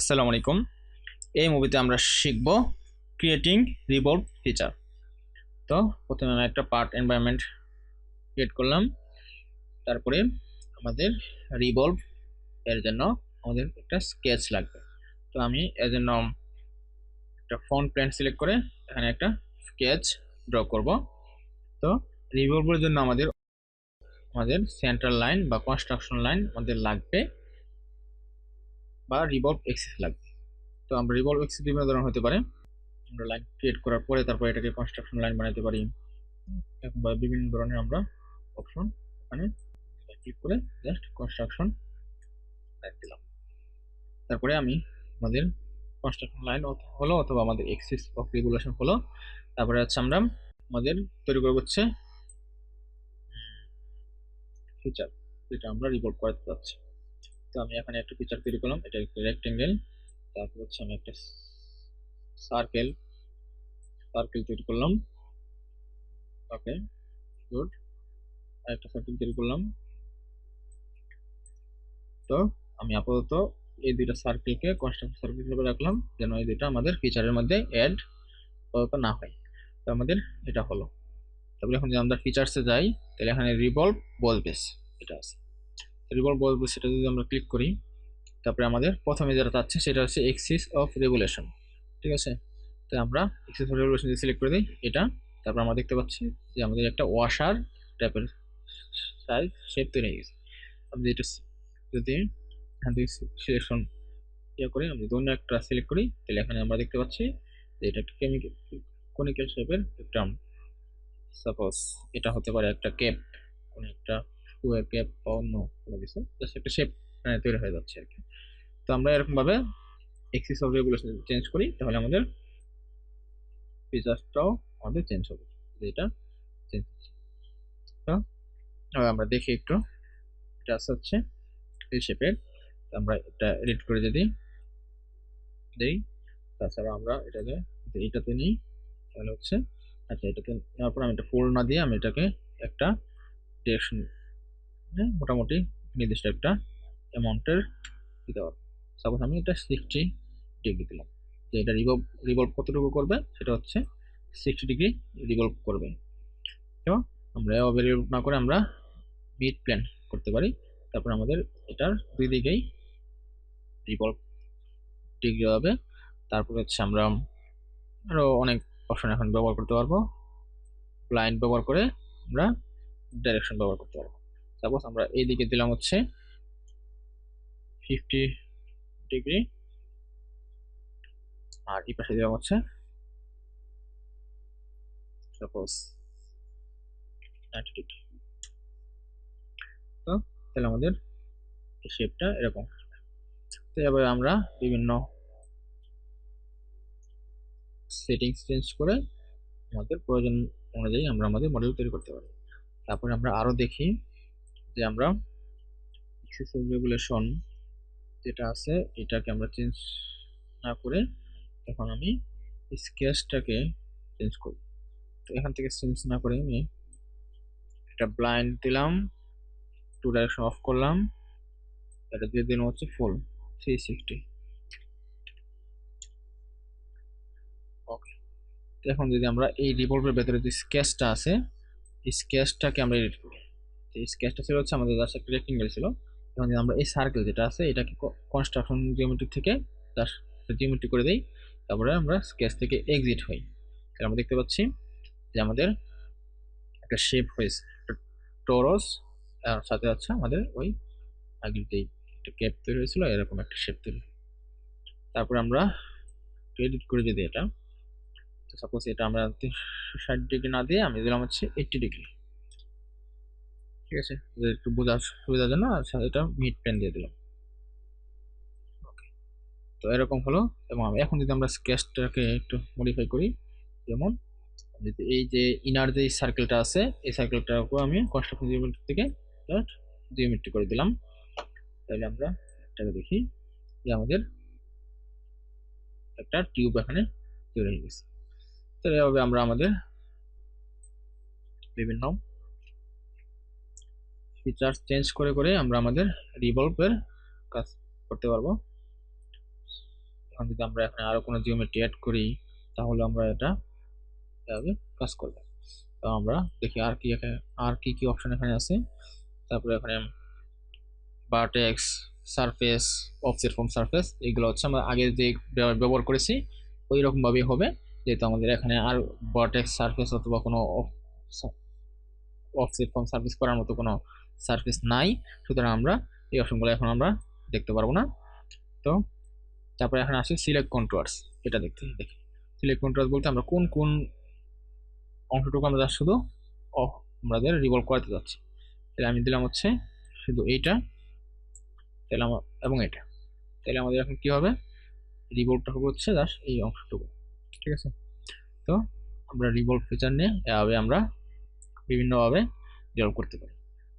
আসসালামু আলাইকুম। এই মুভিতে আমরা শিখব ক্রিয়েটিং রিভলভ ফিচার। তো প্রথমে আমি একটা পার্ট এনভায়রনমেন্ট ক্রিয়েট করলাম। তারপরে আমাদের রিভলভ এর জন্য আমাদের একটা স্কেচ লাগবে। তো আমি এর জন্য একটা ফন্ট প্লেন সিলেক্ট করে এখানে একটা স্কেচ ড্র করব। তো রিভলভের জন্য আমাদের সেন্টার লাইন বা কনস্ট্রাকশন লাইন আমাদের লাগবে, বা রিভলভ এক্সিস লাগবে। তো আমরা রিভলভ এক্সিস বিভিন্ন ধরনের হতে পারে। আমরা লাইন ক্রিয়েট করার পরে তারপর এটাকে কনস্ট্রাকশন লাইন বানাতে পারি। এখন বিভিন্ন ধরনের আমরা অপশন এখানে ক্লিক করে জাস্ট কনস্ট্রাকশন দিলাম। তারপরে আমি আমাদের কনস্ট্রাকশন লাইন হলো অথবা আমাদের এক্সিস অফ রেগুলেশন হলো। তারপরে হচ্ছে আমরা আমাদের তৈরি করব হচ্ছে ফিচার, যেটা আমরা রিভলভ করতে যাচ্ছি। তো আমি এখানে একটা ফিচার তৈরি করলাম, এটা একটা রেক্টেঙ্গেল। তারপর হচ্ছে আমি একটা সার্কেল তৈরি করলাম। ওকে, গুড। একটা সার্কেল তৈরি করলাম। তো আমি আপাতত এই দুইটা সার্কেলকে কনস্ট্রাকশন সার্কেল হিসেবে রাখলাম, যেন এই দুইটা আমাদের ফিচারের মধ্যে অ্যাড না হয়। তো আমাদের এটা হলো। তারপরে এখন যদি আমরা ফিচার্সে যাই, তাহলে এখানে রিভলভ বল বেস এটা আছে। রিভলভ বল বেস সেটা যদি আমরা ক্লিক করি, তারপরে আমাদের প্রথমে যেটা চাচ্ছে সেটা হচ্ছে এক্সিস অফ রেগুলেশন। ঠিক আছে, তো আমরা এক্সিস অফ রেগুলেশন দিয়ে সিলেক্ট করে দিই এটা। তারপর আমরা দেখতে পাচ্ছি যে আমাদের একটা ওয়াশার টাইপের সাইজ শেপ তৈরি হয়ে গেছে। আমি এটা যদি এখান থেকে সিলেকশন করে আমি অন্য একটা সিলেক্ট করি, তাহলে এখানে আমরা দেখতে পাচ্ছি যে এটা একটা কনিক্যাল শেপের একটা, সাপোজ এটা হতে পারে একটা কেপ, কোনো একটা স্কোয়ার কেপ বা অন্য কোনো কিছু, জাস্ট একটা শেপ তৈরি হয়ে যাচ্ছে আর কি। তো আমরা এরকম ভাবে এক্সিস অফ রেগুলেশন চেঞ্জ করি, তাহলে আমাদের ফিচারটাও আমাদের চেঞ্জ হবে। এটা চেঞ্জ হচ্ছে। তো আমরা দেখি একটু, এটা হচ্ছে এই শেপের। আমরা এটা এডিট করে যদি দেই, তাছাড়া আমরা এটাতে নিই, তাহলে হচ্ছে আচ্ছা এটাকে নেওয়ার পর আমি এটা ফোল্ড না দিয়ে আমি এটাকে একটা ডিরেকশন মোটামুটি নির্দিষ্ট একটা অ্যামাউন্টের দিতে পারবো। সাপোজ আমি এটা 60 ডিগ্রি দিলাম, যে এটা রিভলভ কতটুকু করবে সেটা হচ্ছে 60 ডিগ্রি রিভলভ করবে। তো আমরা এভাবে রিভলভ না করে আমরা মিড প্লেন করতে পারি। তারপর আমাদের এটার দুই দিকেই রিভলভ ডিগ্রি হবে। তারপর হচ্ছে আমরা আরো অনেক অপশন এখন ব্যবহার করতে পারবো। লাইন ব্যবহার করে আমরা ডাইরেকশন ব্যবহার করতে পারবো। সাপোজ আমরা এই দিকে দিলাম হচ্ছে 50 ডিগ্রি, আর এই পাশে দিলাম হচ্ছে সাপোজ 90 ডিগ্রি। তো তাহলে আমাদের শেপটা এরকম। তো এভাবে আমরা বিভিন্ন সেটিংস চেঞ্জ করে আমাদের প্রয়োজন অনুযায়ী আমরা আমাদের মডেল তৈরি করতে পারি। তারপরে আমরা আরো দেখি যে আমরা এক্সিস অফ রেগুলেশন যেটা আছে এটাকে আমরা চেঞ্জ না করে এখন আমি স্কেচটাকে চেঞ্জ করব। তো এখান থেকে চেঞ্জ না করে আমি এটা ব্লাইন্ড দিলাম, টু ডাইরেকশন অফ করলাম, এটা দিয়ে দিলাম হচ্ছে ফুল 360। ওকে, এখন যদি আমরা এই রিভলভের ভেতরে যে স্কেচটা আছে এই স্কেচটাকে আমরা এডিট করি। এই স্কেচটা ছিল হচ্ছে আমাদের জাস্ট একটা রেক্টেঙ্গেল ছিল। এখন যদি আমরা এই সার্কেল যেটা আছে এটাকে কনস্ট্রাকশন জিওমেট্রি থেকে জাস্ট জিওমেট্রি করে দেই, তারপরে আমরা স্কেচ থেকে এক্সিট হই, তাহলে আমরা দেখতে পাচ্ছি যে আমাদের একটা শেপ হয়েছে, একটা টরস, আর সাথে আছে আমাদের ওই আগের যেই একটা ক্যাপ তৈরি হয়েছিল এরকম একটা শেপ তৈরি। তারপরে আমরা এডিট করে যদি এটা, সাপোজ এটা আমরা 60 ডিগ্রি না দিয়ে আমি দিলাম হচ্ছে 80 ডিগ্রি। ঠিক আছে, একটু বোঝার সুবিধার জন্য আচ্ছা এটা মিড প্লেন দিয়ে দিলাম। তো এরকম হলো। এবং এখন যদি আমরা স্কেচটাকে একটু মডিফাই করি, যেমন যদি এই যে ইনার যে সার্কেলটা আছে এই সার্কেলটাকে আমি কনস্ট্রাকশন জিওমেট্রি থেকে জাস্ট জিওমেট্রি করে দিলাম, তাহলে আমরা এটাকে দেখি যে আমাদের একটা টিউব এখানে তৈরি হয়ে গেছে। তো এভাবে আমরা আমাদের বিভিন্ন ফিচার্স চেঞ্জ করে করে আমরা আমাদের রিভলভের কাজ করতে পারবো। এখন যদি আমরা এখানে আরো কোনো জিওমেট্রি অ্যাড করি তাহলে আমরা এটা এভাবে কাজ করবে। তো আমরা দেখি আর কি এখানে আর কি কি অপশন এখানে আছে। তারপরে এখানে vertex, surface, offset from surface, এগুলো হচ্ছে আমরা আগে যে ব্যবহার করেছি ওই রকম ভাবেই হবে, যেহেতু আমাদের এখানে আর ভার্টেক্স, সারফেস অথবা কোনো অফসেট ফ্রম সারফেস করার মতো কোনো সারফেস নাই, সুতরাং আমরা এই অপশনগুলো এখন আমরা দেখতে পারবো না। তো তারপরে এখানে আসে সিলেক্ট কন্ট্রোয়ার্স, এটা দেখি সিলেক্ট কন্ট্রোয়ার্স বলতে আমরা কোন কোন অংশটুকু আমরা শুধু আমাদের রিভলভ করাতে যাচ্ছি। তাহলে আমি দিলাম হচ্ছে শুধু এইটা, তাহলে আমার এবং এটা, তাহলে আমাদের এখন কি হবে, রিভলভটা হবে হচ্ছে জাস্ট এই অংশটুকু। ঠিক আছে, তো আমরা রিভলভ ফিচার নিয়ে এভাবে আমরা বিভিন্নভাবে রিভলভ করতে পারি।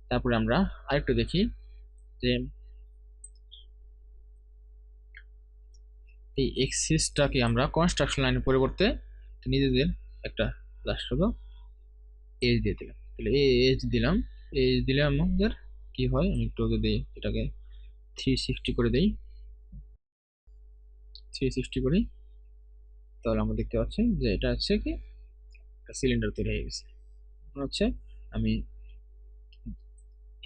তারপরে আমরা আরেকটু দেখি যে এই এক্সিসটাকে আমরা কনস্ট্রাকশন লাইনের পরিবর্তে নিজেদের একটা জাস্ট শুধু এজ দিয়ে দিলাম। তাহলে এজ দিলাম, এজ দিলে আমাদের কি হয়, আমি একটু যদি এটাকে 360 করে দেই, 360 করি, তাহলে আমরা দেখতে পাচ্ছি যে এটা হচ্ছে কি একটা সিলিন্ডার তৈরি হয়ে গেছে। হচ্ছে আমি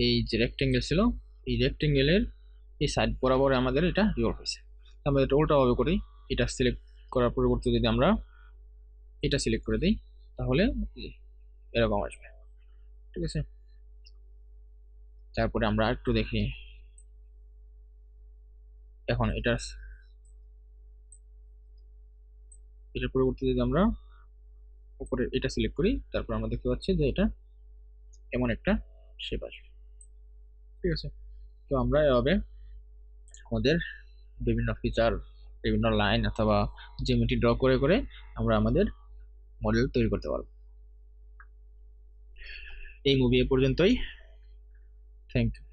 এই যে রেক্টেঙ্গেল ছিল, এই রেক্টেঙ্গেলের এই সাইড বরাবর আমাদের এটা রিভলভ হয়েছে। আমরা এটা উল্টাভাবে করি, এটা সিলেক্ট করার পরিবর্তে যদি আমরা এটা সিলেক্ট করে দিই তাহলে এরকম আসবে। ঠিক আছে, তারপরে আমরা একটু দেখি এখন এটার পরিবর্তে যদি আমরা উপরে এটা সিলেক্ট করি, তারপর আমরা দেখতে পাচ্ছি যে এটা এমন একটা শেপ আসবে। ঠিক আছে, তো আমরা এভাবে আমাদের বিভিন্ন ফিচার, বিভিন্ন লাইন অথবা জিওমেট্রি ড্র করে করে আমরা আমাদের মডেল তৈরি করতে পারবো। এই মুভি এ পর্যন্তই, থ্যাংক ইউ।